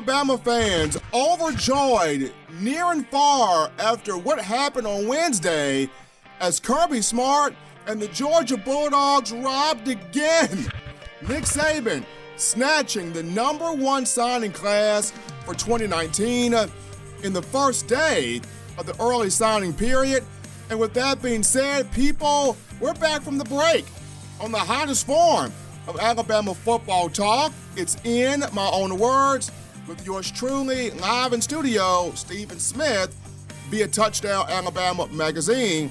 Alabama fans overjoyed near and far after what happened on Wednesday as Kirby Smart and the Georgia Bulldogs robbed again. Nick Saban snatching the #1 signing class for 2019 in the first day of the early signing period. And with that being said, people, we're back from the break on the hottest form of Alabama football talk. It's in my own words with yours truly live in studio, Stephen Smith, via Touchdown Alabama magazine.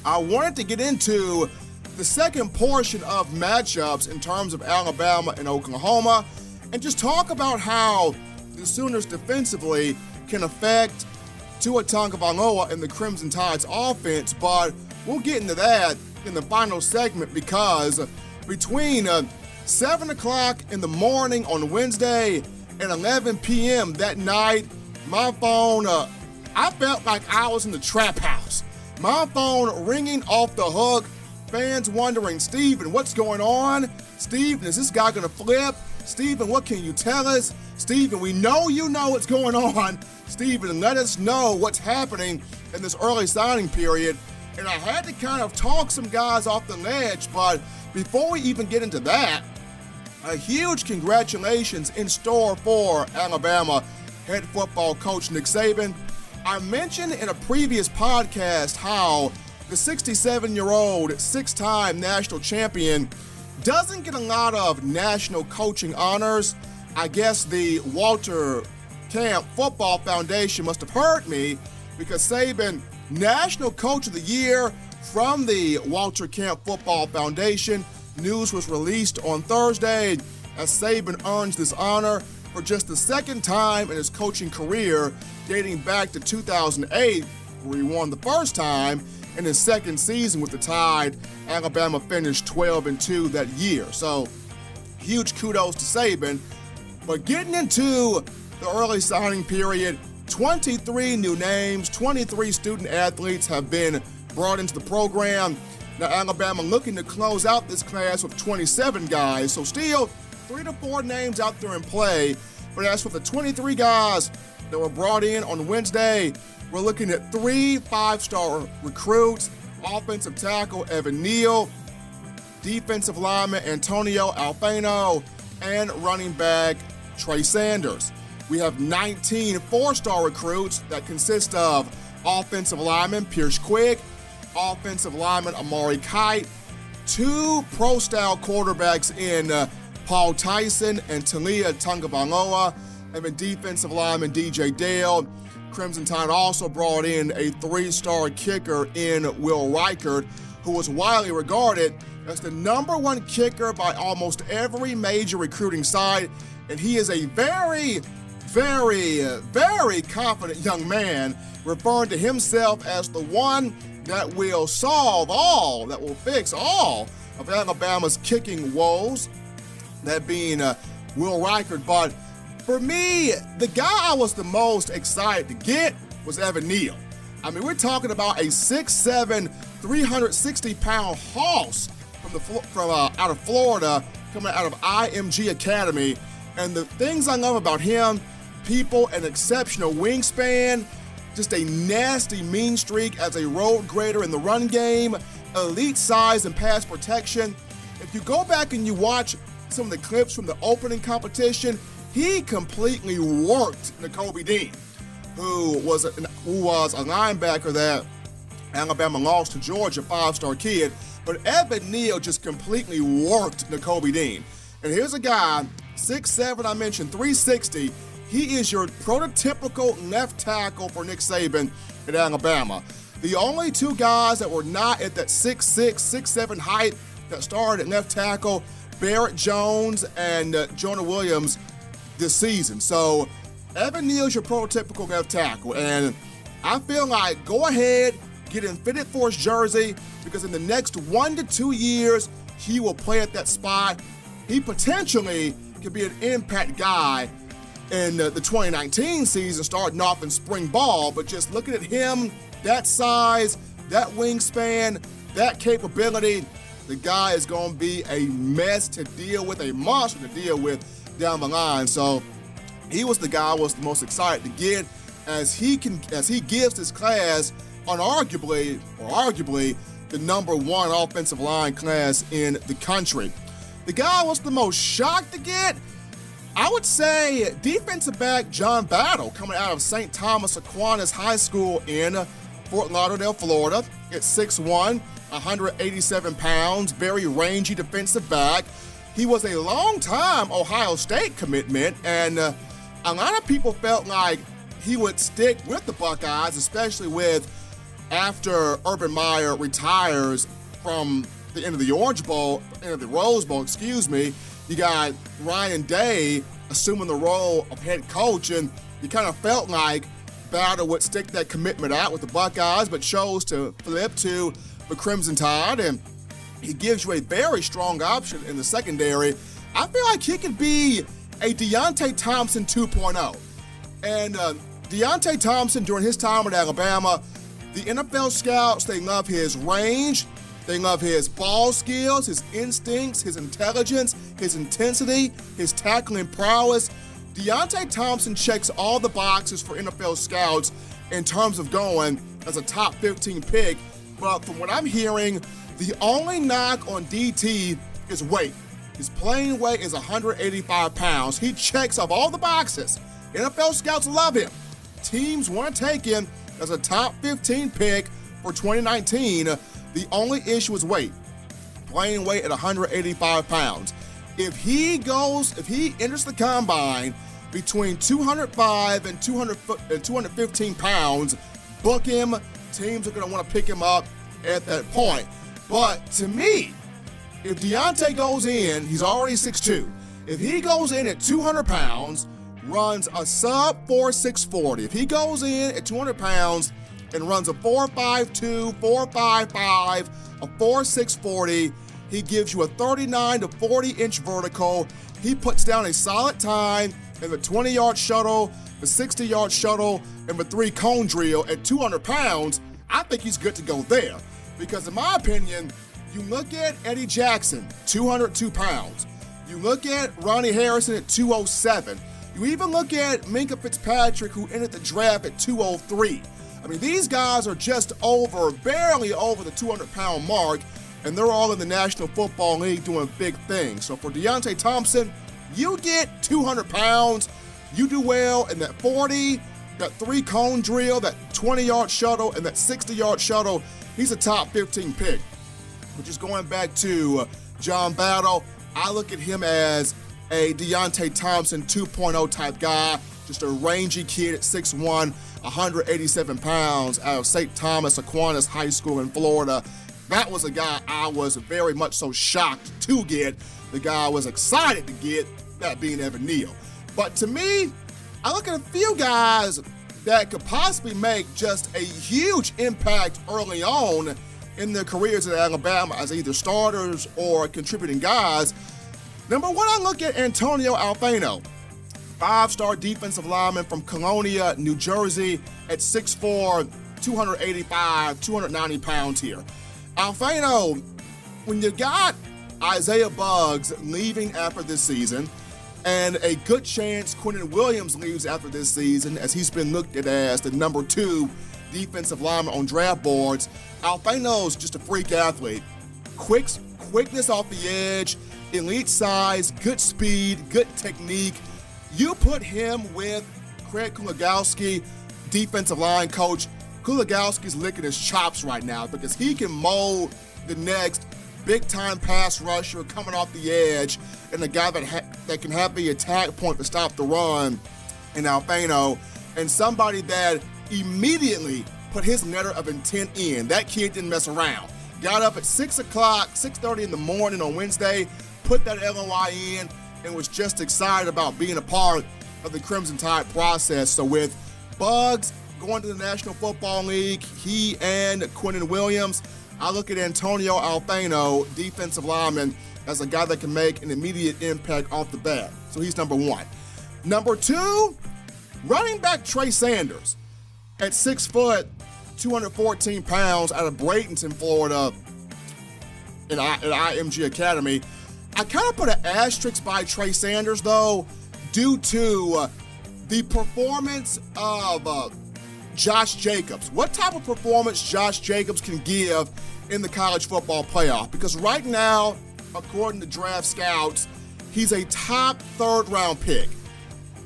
I wanted to get into the second portion of matchups in terms of Alabama and Oklahoma and just talk about how the Sooners defensively can affect Tua Tagovailoa and the Crimson Tide's offense, but we'll get into that in the final segment because between 7 o'clock in the morning on Wednesday and 11 p.m. that night, my phone, I felt like I was in the trap house. My phone ringing off the hook, fans wondering, Stephen, what's going on? Stephen, is this guy going to flip? Stephen, what can you tell us? Stephen, we know you know what's going on. Stephen, let us know what's happening in this early signing period. And I had to kind of talk some guys off the ledge, but before we even get into that, a huge congratulations in store for Alabama head football coach Nick Saban. I mentioned in a previous podcast how the 67-year-old six-time national champion doesn't get a lot of national coaching honors. I guess the Walter Camp Football Foundation must have heard me because Saban, National Coach of the Year from the Walter Camp Football Foundation. News was released on Thursday as Saban earns this honor for just the second time in his coaching career, dating back to 2008, where he won the first time in his second season with the Tide. Alabama finished 12-2 that year. So, huge kudos to Saban. But getting into the early signing period, 23 new names, 23 student athletes have been brought into the program. Now, Alabama looking to close out this class with 27 guys, so still 3 to 4 names out there in play. But as for the 23 guys that were brought in on Wednesday, we're looking at 3 5-star recruits: offensive tackle Evan Neal, defensive lineman Antonio Alfano, and running back Trey Sanders. We have 19 4-star recruits that consist of offensive lineman Pierce Quick, offensive lineman Amari Kite, 2 pro-style quarterbacks in Paul Tyson and Talia Tagovailoa, and then defensive lineman DJ Dale. Crimson Tide also brought in a 3-star kicker in Will Reichert, who was widely regarded as the #1 kicker by almost every major recruiting site, and he is a very, very confident young man, referring to himself as the one that will solve all, that will fix all of Alabama's kicking woes, that being Will Reichert. But for me, the guy I was the most excited to get was Evan Neal. I mean, we're talking about a 6'7", 360-pound hoss from out of Florida, coming out of IMG Academy. And the things I love about him, people, an exceptional wingspan, just a nasty mean streak as a road grader in the run game, elite size and pass protection. If you go back and you watch some of the clips from the opening competition, he completely worked Nakobe Dean, who was a linebacker that Alabama lost to Georgia, 5-star kid. But Evan Neal just completely worked Nakobe Dean. And here's a guy, 6'7", I mentioned, 360. He is your prototypical left tackle for Nick Saban at Alabama. The only 2 guys that were not at that 6'6", 6'7" height that started at left tackle, Barrett Jones and Jonah Williams this season. So Evan Neal's your prototypical left tackle, and I feel like go ahead, get him fitted for his jersey, because in the next 1 to 2 years, he will play at that spot. He potentially could be an impact guy in the 2019 season, starting off in spring ball, but just looking at him, that size, that wingspan, that capability, the guy is going to be a mess to deal with, a monster to deal with down the line. So He was the guy I was the most excited to get as he gives his class arguably the number one offensive line class in the country. The guy I was the most shocked to get, I would say defensive back John Battle, coming out of St. Thomas Aquinas High School in Fort Lauderdale, Florida, at 6'1", 187 pounds, very rangy defensive back. He was a long-time Ohio State commitment, and a lot of people felt like he would stick with the Buckeyes, especially with after Urban Meyer retires from the end of the Rose Bowl, you got Ryan Day assuming the role of head coach, and you kind of felt like Battle would stick that commitment out with the Buckeyes, but chose to flip to the Crimson Tide, and he gives you a very strong option in the secondary. I feel like he could be a Deontay Thompson 2.0. And Deontay Thompson, during his time at Alabama, the NFL scouts, they love his range, they love his ball skills, his instincts, his intelligence, his intensity, his tackling prowess. Deontay Thompson checks all the boxes for NFL scouts in terms of going as a top 15 pick, but from what I'm hearing, the only knock on DT is weight. His playing weight is 185 pounds. He checks off all the boxes. NFL scouts love him. Teams want to take him as a top 15 pick for 2019. The only issue is weight. Playing weight at 185 pounds. If he enters the combine between 205 and 215 pounds, book him. Teams are going to want to pick him up at that point. But to me, if Deontay goes in, he's already 6'2". If he goes in at 200 pounds, runs a sub 4.6 40. If he goes in at 200 pounds and runs a 4.52, 4.55, a 4.6 40, he gives you a 39 to 40 inch vertical. He puts down a solid time in the 20-yard shuttle, the 60-yard shuttle, and the 3-cone drill at 200 pounds. I think he's good to go there. Because in my opinion, you look at Eddie Jackson, 202 pounds. You look at Ronnie Harrison at 207. You even look at Minkah Fitzpatrick, who entered the draft at 203. I mean, these guys are just barely over the 200-pound mark, and they're all in the National Football League doing big things. So for Deontay Thompson, you get 200 pounds, you do well in that 40, that 3-cone drill, that 20-yard shuttle, and that 60-yard shuttle. He's a top 15 pick. But just going back to John Battle, I look at him as a Deontay Thompson 2.0 type guy, just a rangy kid at 6'1", 187 pounds out of St. Thomas Aquinas High School in Florida. That was a guy I was very much so shocked to get. The guy I was excited to get, that being Evan Neal. But to me, I look at a few guys that could possibly make just a huge impact early on in their careers at Alabama as either starters or contributing guys. Number one, I look at Antonio Alfano, 5-star defensive lineman from Colonia, New Jersey, at 6'4", 285, 290 pounds here. Alfano, when you got Isaiah Buggs leaving after this season, and a good chance Quentin Williams leaves after this season, as he's been looked at as the number 2 defensive lineman on draft boards, Alfano's just a freak athlete. Quickness off the edge, elite size, good speed, good technique. You put him with Craig Kulagowski, defensive line coach. Kulagowski's licking his chops right now because he can mold the next big-time pass rusher coming off the edge, and a guy that can have the attack point to stop the run in Alfano, and somebody that immediately put his letter of intent in. That kid didn't mess around. Got up at 6 o'clock, 6:30 in the morning on Wednesday, put that LOI in, and was just excited about being a part of the Crimson Tide process. So with Buggs going to the National Football League, he and Quentin Williams, I look at Antonio Alfano, defensive lineman, as a guy that can make an immediate impact off the bat. So he's number one. Number two, running back Trey Sanders at 6 foot, 214 pounds out of Bradenton, Florida, at IMG Academy. I kind of put an asterisk by Trey Sanders, though, due to the performance of Josh Jacobs. What type of performance Josh Jacobs can give in the college football playoff? Because right now, according to draft scouts, he's a top third-round pick.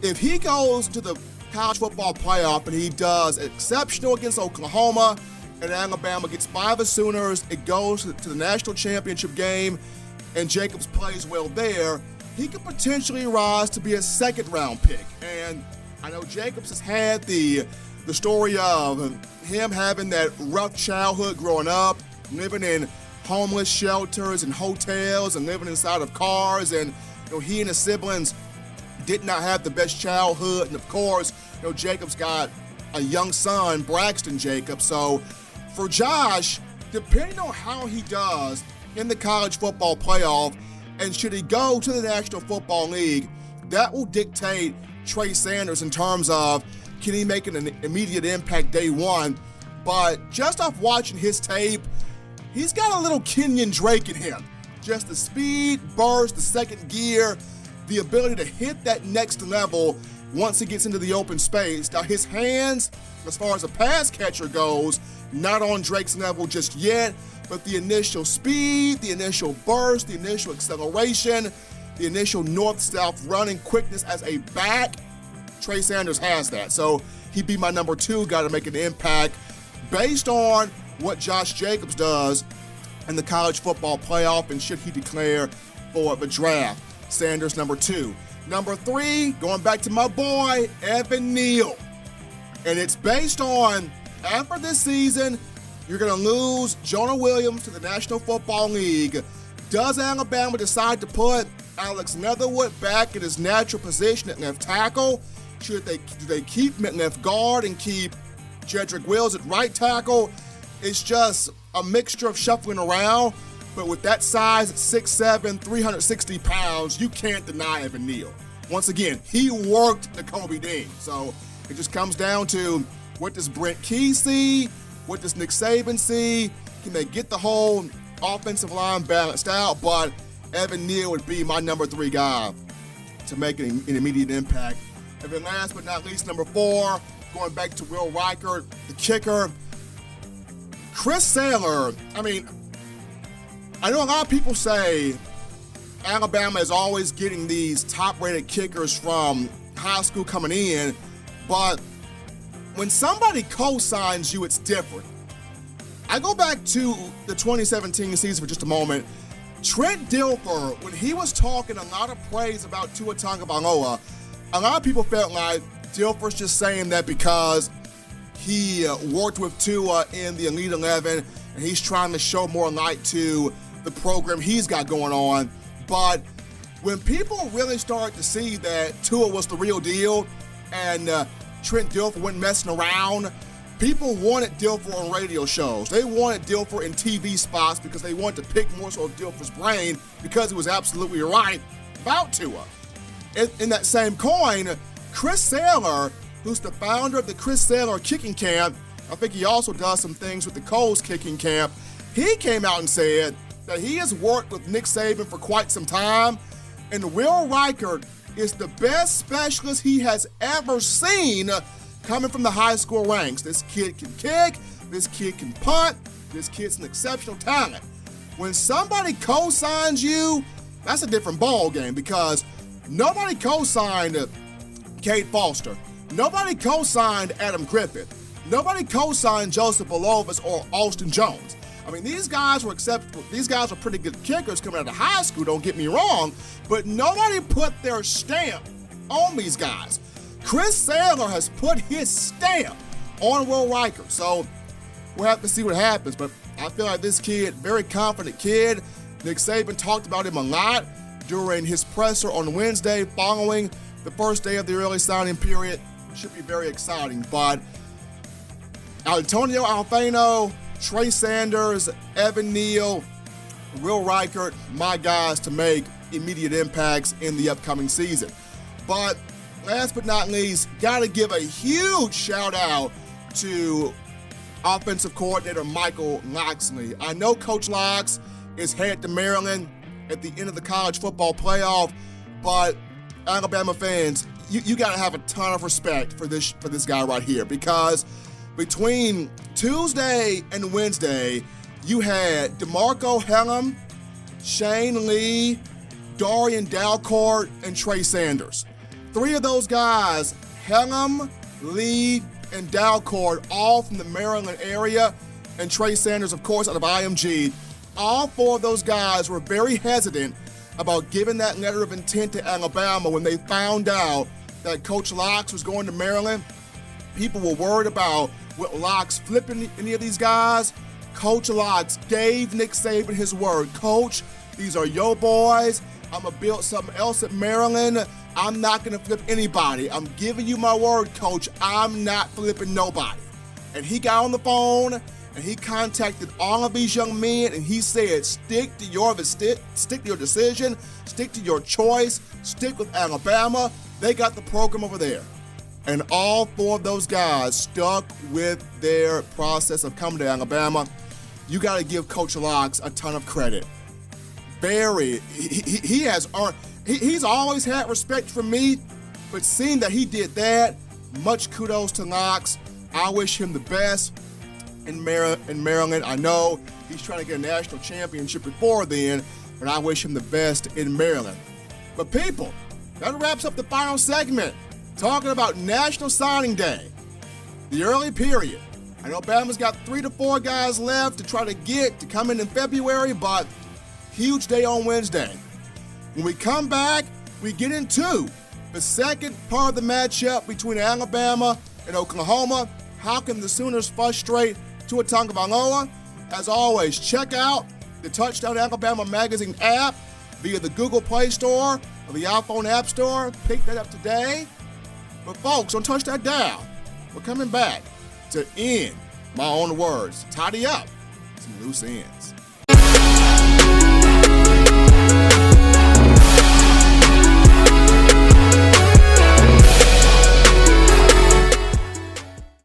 If he goes to the college football playoff and he does exceptional against Oklahoma and Alabama gets by the Sooners, it goes to the national championship game, and Jacobs plays well there, he could potentially rise to be a second-round pick. And I know Jacobs has had the story of him having that rough childhood growing up, living in homeless shelters and hotels and living inside of cars, and he and his siblings did not have the best childhood. And of course, Jacobs got a young son, Braxton Jacobs. So for Josh, depending on how he does in the college football playoff, and should he go to the National Football League, that will dictate Trey Sanders in terms of can he make an immediate impact day one. But just off watching his tape, he's got a little Kenyon Drake in him. Just the speed, burst, the second gear, the ability to hit that next level once he gets into the open space. Now his hands, as far as a pass catcher goes, not on Drake's level just yet, but the initial speed, the initial burst, the initial acceleration, the initial north-south running quickness as a back, Trey Sanders has that. So he'd be my number 2 guy to make an impact based on what Josh Jacobs does in the college football playoff, and should he declare for the draft. Sanders, number 2. Number 3, going back to my boy, Evan Neal. And it's based on, after this season, you're going to lose Jonah Williams to the National Football League. Does Alabama decide to put Alex Leatherwood back in his natural position at left tackle? Do they keep him at left guard and keep Jedrick Wills at right tackle? It's just a mixture of shuffling around. But with that size at 6'7", 360 pounds, you can't deny Evan Neal. Once again, he worked the Kobe Dean. So it just comes down to, what does Brent Key see? What does Nick Saban see? Can they get the whole offensive line balanced out? But Evan Neal would be my number 3 guy to make an immediate impact. And then last but not least, number 4, going back to Will Reichert, the kicker. Chris Saylor, I know a lot of people say Alabama is always getting these top-rated kickers from high school coming in, but when somebody co-signs you, it's different. I go back to the 2017 season for just a moment. Trent Dilfer, when he was talking a lot of praise about Tua Tagovailoa, a lot of people felt like Dilfer's just saying that because he worked with Tua in the Elite 11 and he's trying to show more light to the program he's got going on. But when people really started to see that Tua was the real deal and Trent Dilfer wasn't messing around, people wanted Dilfer on radio shows. They wanted Dilfer in TV spots because they wanted to pick more so of Dilfer's brain because he was absolutely right about Tua. In that same coin, Chris Saylor, who's the founder of the Chris Saylor kicking camp, I think he also does some things with the Coles kicking camp, he came out and said that he has worked with Nick Saban for quite some time, and Will Reichert is the best specialist he has ever seen coming from the high school ranks. This kid can kick, this kid can punt, this kid's an exceptional talent. When somebody co-signs you, that's a different ball game because nobody co-signed Kate Foster. Nobody co-signed Adam Griffith. Nobody co-signed Joseph Bolovis or Austin Jones. These guys were acceptable. These guys were pretty good kickers coming out of high school, don't get me wrong, but nobody put their stamp on these guys. Chris Saylor has put his stamp on Will Reichert, so we'll have to see what happens, but I feel like this kid, very confident kid. Nick Saban talked about him a lot during his presser on Wednesday following the first day of the early signing period. Should be very exciting, but Antonio Alfano, Trey Sanders, Evan Neal, Will Reichert, my guys to make immediate impacts in the upcoming season. But last but not least, got to give a huge shout out to offensive coordinator Michael Locksley. I know Coach Locks is headed to Maryland at the end of the college football playoff, but Alabama fans, you got to have a ton of respect for this guy right here, because between Tuesday and Wednesday, you had DeMarco Hellum, Shane Lee, Darian Dalcourt, and Trey Sanders. 3 of those guys, Hellum, Lee, and Dalcourt, all from the Maryland area, and Trey Sanders, of course, out of IMG. All 4 of those guys were very hesitant about giving that letter of intent to Alabama when they found out that Coach Locks was going to Maryland. People were worried about what Locks flipping any of these guys. Coach Locks gave Nick Saban his word. Coach, these are your boys. I'm going to build something else at Maryland. I'm not going to flip anybody. I'm giving you my word, Coach. I'm not flipping nobody. And he got on the phone and he contacted all of these young men and he said, stick to your decision, stick to your choice, stick with Alabama. They got the program over there. And all 4 of those guys stuck with their process of coming to Alabama. You got to give Coach Locks a ton of credit. He has earned, he's always had respect from me, but seeing that he did that, much kudos to Locks. I wish him the best in Maryland. I know he's trying to get a national championship before then, but I wish him the best in Maryland. But people, that wraps up the final segment, talking about National Signing Day, the early period. I know Bama's got 3 to 4 guys left to try to get to come in February, but huge day on Wednesday. When we come back, we get into the second part of the matchup between Alabama and Oklahoma. How can the Sooners frustrate Tua Tagovailoa? As always, check out the Touchdown Alabama Magazine app via the Google Play Store or the iPhone App Store. Pick that up today. But folks, don't touch that dial. We're coming back to end, my own words, tidy up some loose ends.